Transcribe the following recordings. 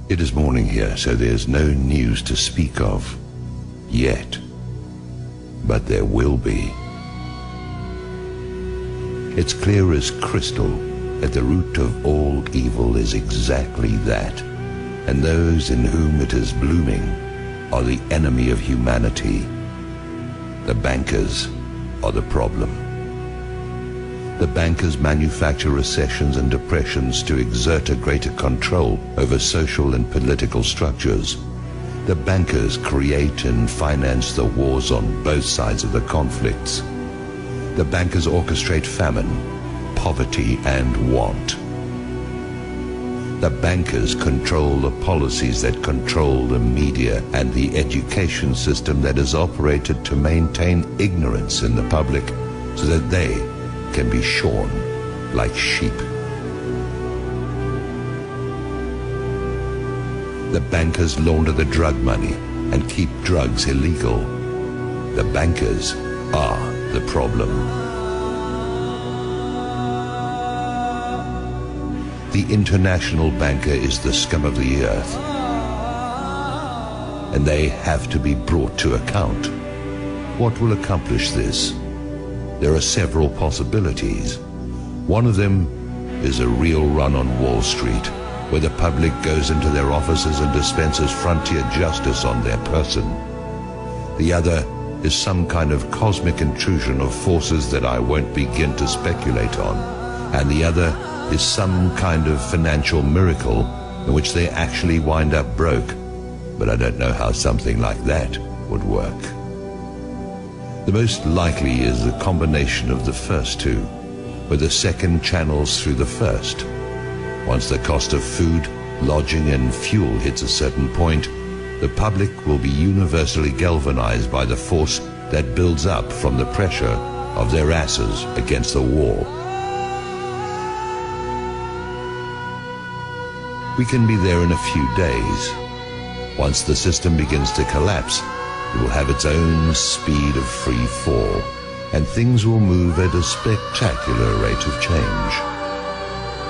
It is morning here, so there's no news to speak of yet. But there will be. It's clear as crystal that the root of all evil is exactly that, and those in whom it is blooming are the enemy of humanity. The bankers are the problem. The bankers manufacture recessions and depressions to exert a greater control over social and political structures. The bankers create and finance the wars on both sides of the conflicts. The bankers orchestrate famine, poverty, and want. The bankers control the policies that control the media and the education system that is operated to maintain ignorance in the public so that they can be shorn like sheep. The bankers launder the drug money and keep drugs illegal. The bankers are the problem. The international banker is the scum of the earth, and they have to be brought to account. What will accomplish this? There are several possibilities. One of them is a real run on Wall Street, where the public goes into their offices and dispenses frontier justice on their person. The other is some kind of cosmic intrusion of forces that I won't begin to speculate on. And the other is some kind of financial miracle in which they actually wind up broke. But I don't know how something like that would work. The most likely is a combination of the first two, where the second channels through the first. Once the cost of food, lodging, and fuel hits a certain point, the public will be universally galvanized by the force that builds up from the pressure of their asses against the wall. We can be there in a few days. Once the system begins to collapse, it will have its own speed of free fall, and things will move at a spectacular rate of change.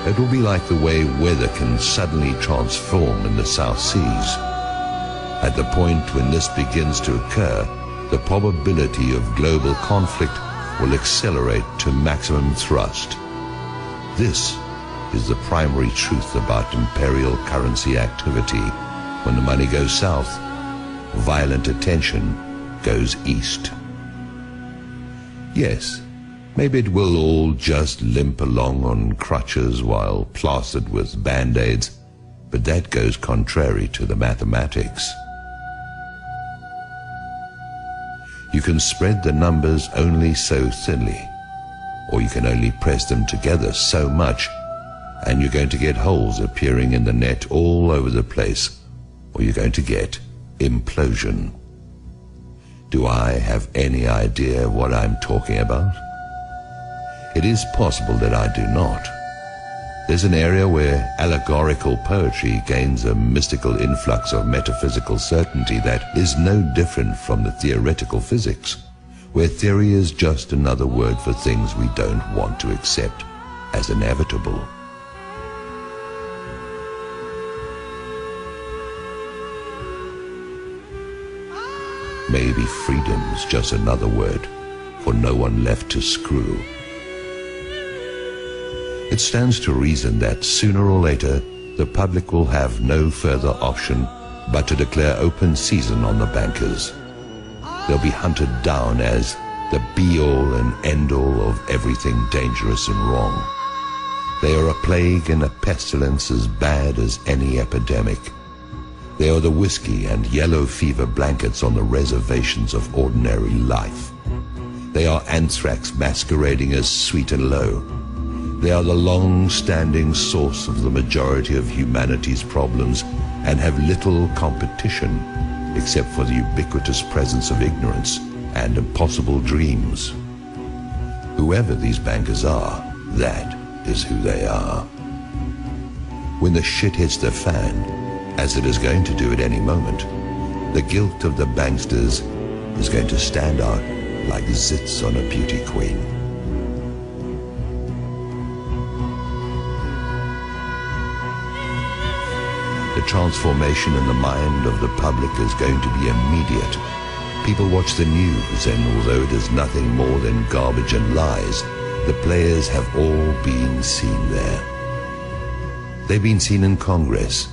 It will be like the way weather can suddenly transform in the South Seas. At the point when this begins to occur, the probability of global conflict will accelerate to maximum thrust. This is the primary truth about imperial currency activity. When the money goes south, violent attention goes east. Yes, maybe it will all just limp along on crutches while plastered with band-aids, but that goes contrary to the mathematics. You can spread the numbers only so thinly, or you can only press them together so much, and you're going to get holes appearing in the net all over the place, or you're going to get implosion. Do I have any idea what I'm talking about? It is possible that I do not. There's an area where allegorical poetry gains a mystical influx of metaphysical certainty that is no different from the theoretical physics, where theory is just another word for things we don't want to accept as inevitable. Maybe freedom's just another word for no one left to screw. It stands to reason that sooner or later the public will have no further option but to declare open season on the bankers. They'll be hunted down as the be-all and end-all of everything dangerous and wrong. They are a plague and a pestilence as bad as any epidemic. They are the whiskey and yellow fever blankets on the reservations of ordinary life. They are anthrax masquerading as sweet and low. They are the long-standing source of the majority of humanity's problems and have little competition except for the ubiquitous presence of ignorance and impossible dreams. Whoever these bankers are, that is who they are. When the shit hits the fan, as it is going to do at any moment, the guilt of the banksters is going to stand out like zits on a beauty queen. The transformation in the mind of the public is going to be immediate. People watch the news, and although it is nothing more than garbage and lies, the players have all been seen there. They've been seen in Congress,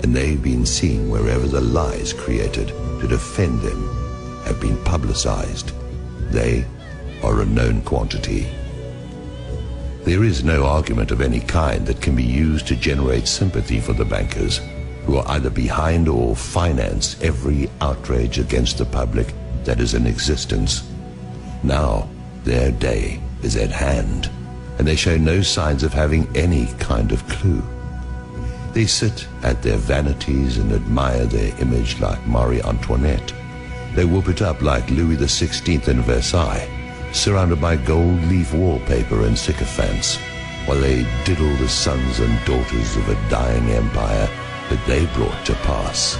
and they've been seen wherever the lies created to defend them have been publicized. They are a known quantity. There is no argument of any kind that can be used to generate sympathy for the bankers, who are either behind or finance every outrage against the public that is in existence. Now, their day is at hand, and they show no signs of having any kind of clue. They sit at their vanities and admire their image like Marie Antoinette. They whoop it up like Louis XVI in Versailles, surrounded by gold leaf wallpaper and sycophants, while they diddle the sons and daughters of a dying empire that they brought to pass.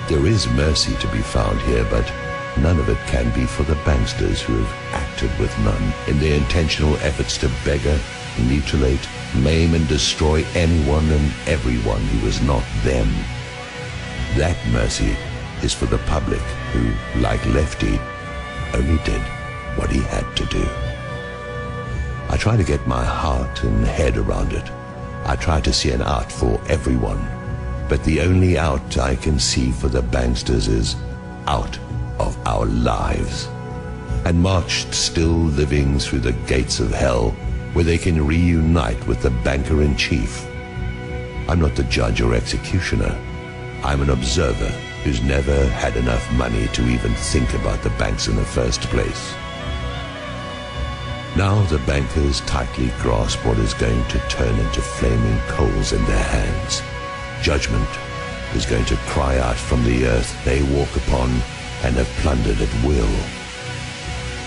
There is mercy to be found here, but none of it can be for the banksters who have acted with none in their intentional efforts to beggar, mutilate, maim and destroy anyone and everyone who is not them. That mercy is for the public who, like Lefty, only did what he had to do. I try to get my heart and head around it. I try to see an out for everyone, but the only out I can see for the banksters is out of our lives, and marched still living through the gates of hell, where they can reunite with the banker-in-chief. I'm not the judge or executioner. I'm an observer who's never had enough money to even think about the banks in the first place. Now the bankers tightly grasp what is going to turn into flaming coals in their hands. Judgment is going to cry out from the earth they walk upon and have plundered at will.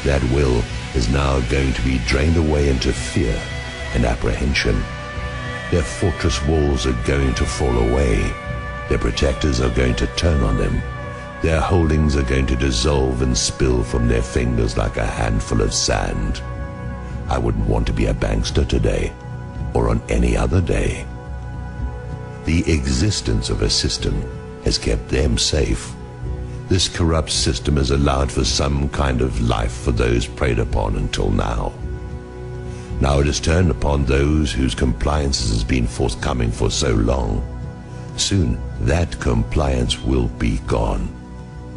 That will is now going to be drained away into fear and apprehension. Their fortress walls are going to fall away. Their protectors are going to turn on them. Their holdings are going to dissolve and spill from their fingers like a handful of sand. I wouldn't want to be a bankster today, or on any other day. The existence of a system has kept them safe. This corrupt system has allowed for some kind of life for those preyed upon until now. Now it has turned upon those whose compliance has been forthcoming for so long. Soon that compliance will be gone,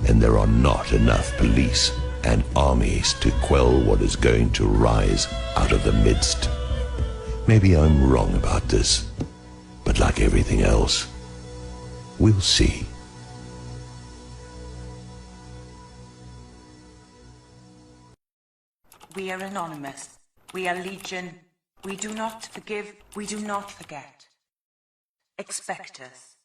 and there are not enough police and armies to quell what is going to rise out of the midst. Maybe I'm wrong about this, but like everything else, we'll see. We are anonymous. We are legion. We do not forgive. We do not forget. Expect us.